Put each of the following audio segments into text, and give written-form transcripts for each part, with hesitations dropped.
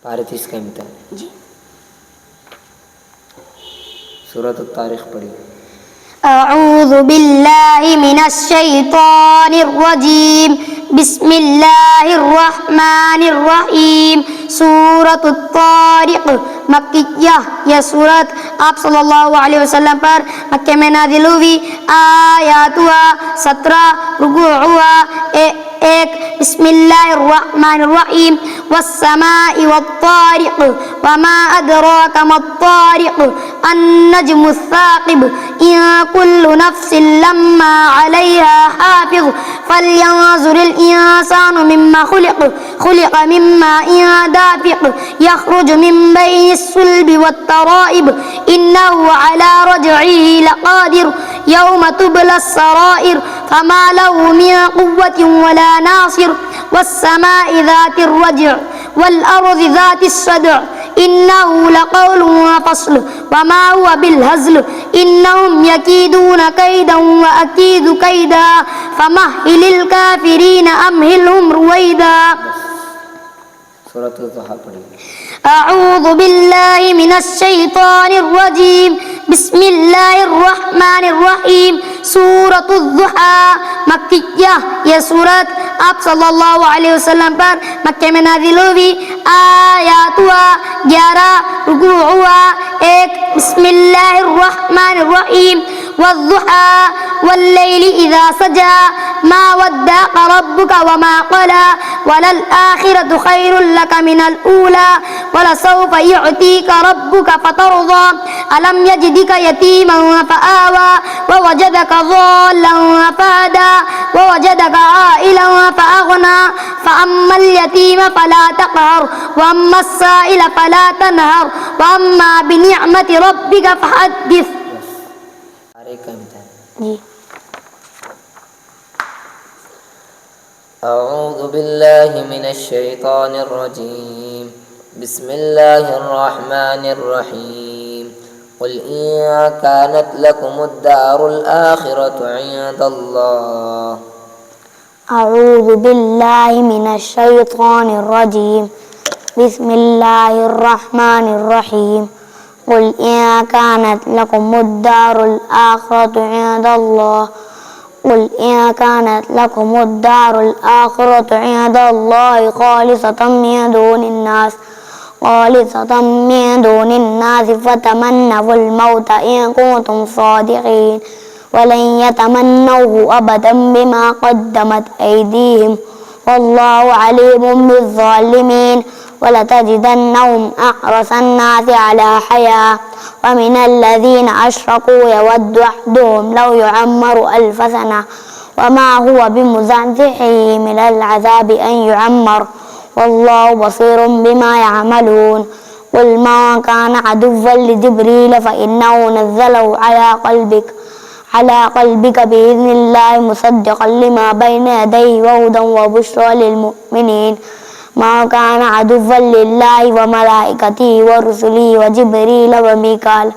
आरती इसका मिता जी। सूरत तारीख पढ़ी। अऊज़ु बिल्लाहि मिनश्शैतानिर्रजीम बिस्मिल्लाहिर्रहमानिर्रहीम। सूरतुत तारिक़ मक्किय्यह, यह सूरत आप सल्लल्लाहु अलैहि वसल्लम पर मक्के में नाज़िल हुई। आयातुहा 17, रुकूअहा 1। बिस्मिल्लाहिर्रहमानिर्रहीम। वस्समाइ वत्तारिक़ वमा अदराका मत्तारिक़ अन्नज्मुस्साक़िब इन कुल्लु नफ्सिन लम्मा अलैहा हाफ़िज़ फ़ल्यंज़ुरिल इंसानु मिम्मा खुलिक़ मिम्मा दाफ़िक़ यख़रुजु मिन बैनिस्सुल्बि वत्तराइब इन्नहु अला रज्इही लक़ादिर यौम तुबलस्सराइर फ़मा लहु मिन क़ुव्वतिन वला नासिर वस्समाइ ज़ातिर रज्अ वल्अर्ज़ि ज़ातिस्सदअ इन्नहु लक़ौलुन फ़स्ल वमा हुवा बिलहज़्ल इन्नहुम यकीदून कैदन व अकीदु कैदा फ़मह्हिलिल काफ़िरीन अम्हिलहुम रुवैदा। सूरत ज़ुहा पढ़ी। अऊज़ु बिल्लाहि मिनश्शैतानिर्रजीम बिस्मिल्लाहिर्रहमानिर्रहीम। सूरतुज़ ज़ुहा मक्किय्यह, यह सूरत आप सल्लल्लाहु अलैहि वसल्लम पर मक्के में नाज़िल हुई। आयातुहा 11, रुकूअहा 1। बिस्मिल्लाहिर्रहमानिर्रहीम। वज़्ज़ुहा वल्लैलि इज़ा सजा मा वद्दअक रब्बुक वमा क़ला वलल आखिरतु खैरुल लक मिनल ऊला वलसौफ युअतीक रब्बुक फ़तर्ज़ा अलम यजिदक यतीमन फ़आवा ववजदक ज़ाल्लन फ़हदा ववजदक आइलन फ़अग़ना फ़अम्मल यतीम फ़ला तक़हर वअम्मस्साइल फ़ला तनहर वअम्मा बिनिअमति रब्बिक फ़हद्दिस। जी। अऊज़ु बिल्लाहि मिनश्शैतानिर्रजीम बिस्मिल्लाहिर्रहमानिर्रहीम। क़ुल इन कानत लकुमुद्दारुल आखिरतु इंदल्लाह। अऊज़ु बिल्लाहि मिनश्शैतानिर्रजीम बिस्मिल्लाहिर्रहमानिर्रहीम। क़ुल इन कानत लकुमुद्दारुल आखिरतु इंदल्लाह। क़ुल इन कानत लकुमुद्दारुल आखिरतु इंदल्लाहि ख़ालिसतम मिन दूनिन्नास फ़तमन्नवुल मौत इन कुंतुम सादिक़ीन वलन यतमन्नौहु अबदन बिमा क़द्दमत ऐदीहिम वल्लाहु अलीमुम बिज़्ज़ालिमीन। वलतजिदन्नहुम अहरसन्नासि अला हया वमिनल्लज़ीना अशरकू यवद्दु अहदुहुम लौ युअम्मरु अल्फ़ सना वमा हुवा बिमुज़अज़िज़िही मिनल अज़ाबि अन युअम्मर वल्लाहु बसीरुम बिमा यअमलून। क़ुल मा कान अदुव्वन लिजिब्रील फ़इन्नहु नज़्ज़लहु अला क़ल्बिक बिइज़्निल्लाहि मुसद्दिक़न लिमा बैन यदैहि वहुदन व बुश्रा लिलमुमिनीन। मा कान अदुव्वन लिल्लाहि व मलाइकतिहि व रुसुलिहि व जिब्रील व मीकाल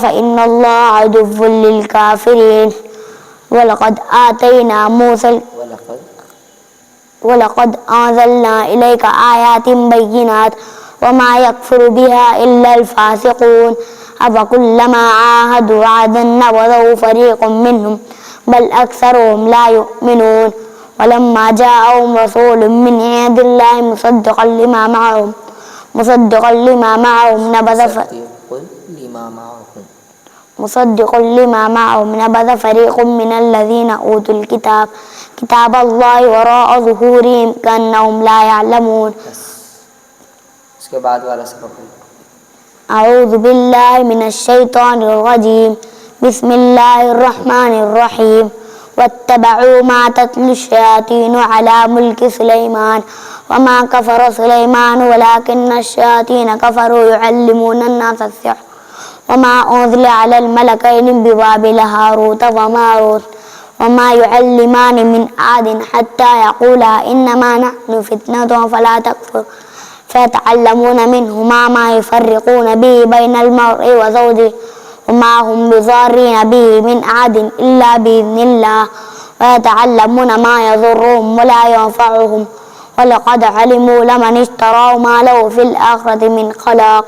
फ़इन्नल्लाहा अदुव्वुन लिलकाफ़िरीन। वलक़द अंज़लना इलैका आयातिन बय्यिनात वमा यकफ़ुरु बिहा इल्लल फ़ासिक़ून। अफ़कुल्लमा आहादु अहदन नबज़हु फ़रीक़ुम मिन्हुम बल अक्सरुहुम ला युमिनून। वलम्मा जाअहुम रसूलुम मिन इंदिल्लाहि मुसद्दिक़न लिमा मअहुम नबज़ फ़रीक़ुम मिनल्लज़ीना ऊतुल किताबल्लाहि वराअ ज़ुहूरिहिम कअन्नहुम ला यअलमून। इसके बाद वाला सबक अऊज़ु बिल्लाहि मिनश्शैतानिर्रजीम बिस्मिल्लाहिर्रहमानिर्रहीम। वत्तबअू मा तत्लुश्शयातीनु अला मुल्कि सुलैमान वमा कफ़र सुलैमान वलाकिन्नश्शयातीन कफ़रू युअल्लिमूनन्नास अस्सिह्र वमा उन्ज़िला अलल मलकैनि बिबाबिल हारूत व मारूत वमा युअल्लिमानि मिन अहदिन हत्ता यक़ूला इन्नमा नहनु फ़ित्नतुन फ़ला तकफ़ुर फ़यतअल्लमून मिन्हुमा मा युफ़र्रिक़ून बिही बैनल मर्इ व ज़ौजिही वमा हुम बिज़ार्रीन बिही मिन अहदिन इल्ला बिइज़्निल्लाह वयतअल्लमून मा यज़ुर्रुहुम वला यंफ़अुहुम ولقد علموا لمن اشتراه ما له في الآخرة من خلاق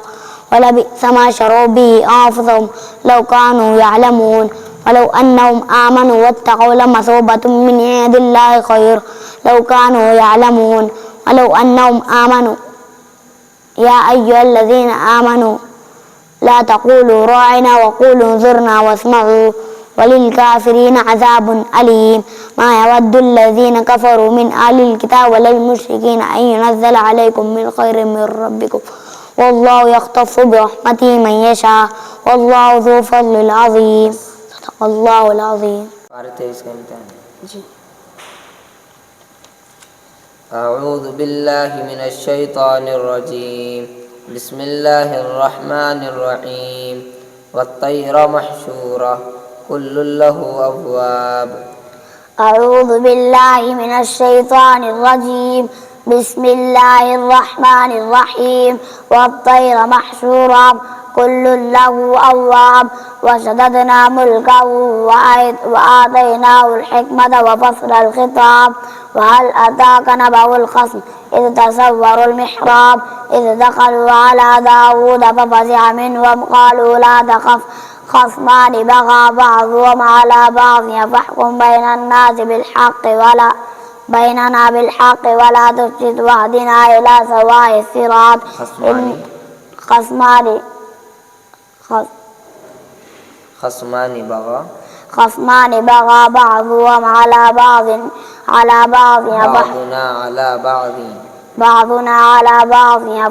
ولبئس ما شروا به أنفسهم لو كانوا يعلمون ولو أنهم آمنوا واتقوا لمثوبة من عند الله خير لو كانوا يعلمون ولو أنهم آمنوا يا أيها الذين آمنوا لا تقولوا راعنا وقولوا انظرنا واسمعوا وللكافرين عذاب أليم ما يود الذين كفروا من أهل الكتاب ولا المشركين أن ينزل عليكم من خير من ربكم والله يختص برحمته من يشاء والله ذو فضل العظيم صدق الله العظيم. أعوذ بالله من الشيطان الرجيم بسم الله الرحمن الرحيم والطير محشورة كل له أبواب. أعوذ بالله من الشيطان الرجيم بسم الله الرحمن الرحيم والطير محشورة كل له أواب وشددنا ملكه وآتيناه الحكمة وفصل الخطاب وهل أتاك نبأ الخصم إذ تسوروا المحراب إذ دخلوا على داود ففزع منهم قالوا لا تخف خصمان بغى بعضهم على بعض فاحكم بيننا بالحق ولا تفسد واهدنا إلى سواء الصراط. خصمان بغى بعضهم على بعضنا على بعض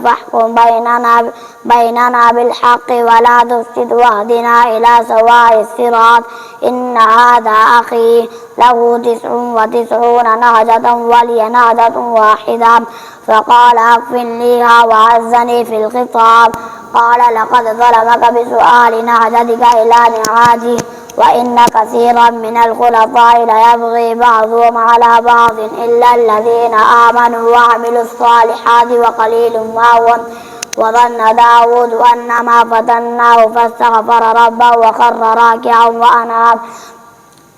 فاحكم بيننا بالحق ولا تفسد واهدنا إلى سواء الصراط. إن هذا أخي له 99 نعجة ولي نعجة واحدة فقال أكفلنيها وعزني في الخطاب. قال لقد ظلمك بسؤال نعجتك إلى نعاجه وإن كثيرا من الخلطاء ليبغي بعضهم على بعض إلا الذين آمنوا وعملوا الصالحات وقليل ما هم. وظن داود أنما فتناه فاستغفر ربه وخر راكعا وأناب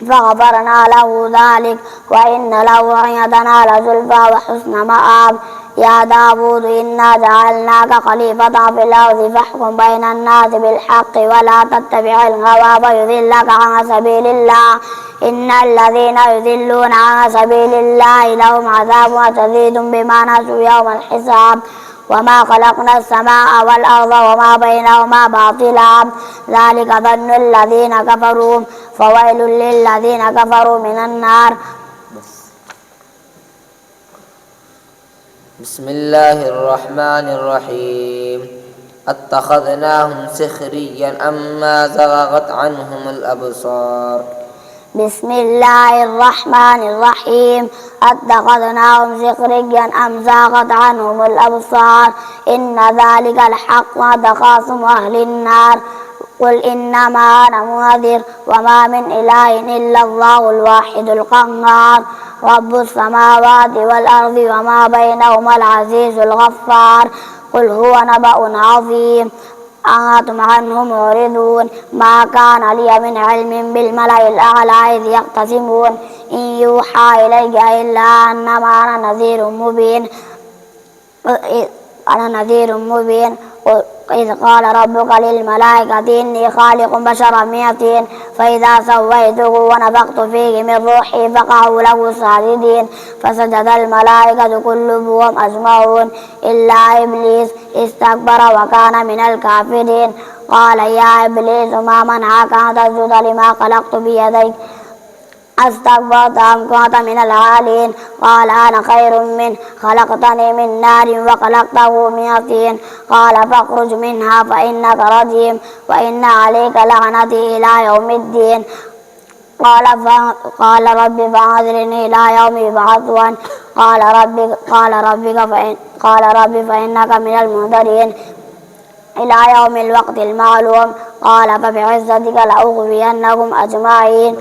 فغفرنا له ذلك وإن له عندنا لزلفى وحسن مآب. يا داود إنا جعلناك خليفة في الأرض فاحكم بين الناس بالحق ولا تتبع الهوى فيضلك عن سبيل الله. إن الذين يضلون عن سبيل الله لهم عذاب شديد بما نسوا يوم الحساب. وما خلقنا السماء والأرض وما بينهما باطلا ذلك ظن الذين كفروا فويل للذين كفروا من النار. بسم الله الرحمن الرحيم اتخذناهم سخريا أما زغت عنهم الأبصار. بسم الله الرحمن الرحيم اتخذناهم سخريا أم زاغت عنهم الأبصار إن ذلك الحق تخاصم أهل النار. قل إنما أنا منذر وما من إله إلا الله الواحد القهار رب السماوات والأرض وما بينهما العزيز الغفار. قل هو نبأ عظيم أنتم عنه معرضون ما كان لي من علم بالملأ الأعلى إذ يختصمون إن يوحى إلي إلا أنما أنا نذير مبين. إذ قال ربك للملائكة إني خالق بشرا من طين فإذا سويته ونفخت فيه من روحي فقعوا له ساجدين فسجد الملائكة كلهم أجمعون إلا إبليس استكبر وكان من الكافرين. قال يا إبليس ما منعك أن تسجد لما خلقت بيديك أستكبرت أم كنت من العالين. قال أنا خير منه خلقتني من نار وخلقته من طين. قال فاخرج منها فإنك رجيم وإن عليك لعنتي إلى يوم الدين. قال رب فأنظرني إلى يوم يبعثون. قال رب فإنك من المنذرين إلى يوم الوقت المعلوم. قال فبعزتك لأغوينهم أجمعين.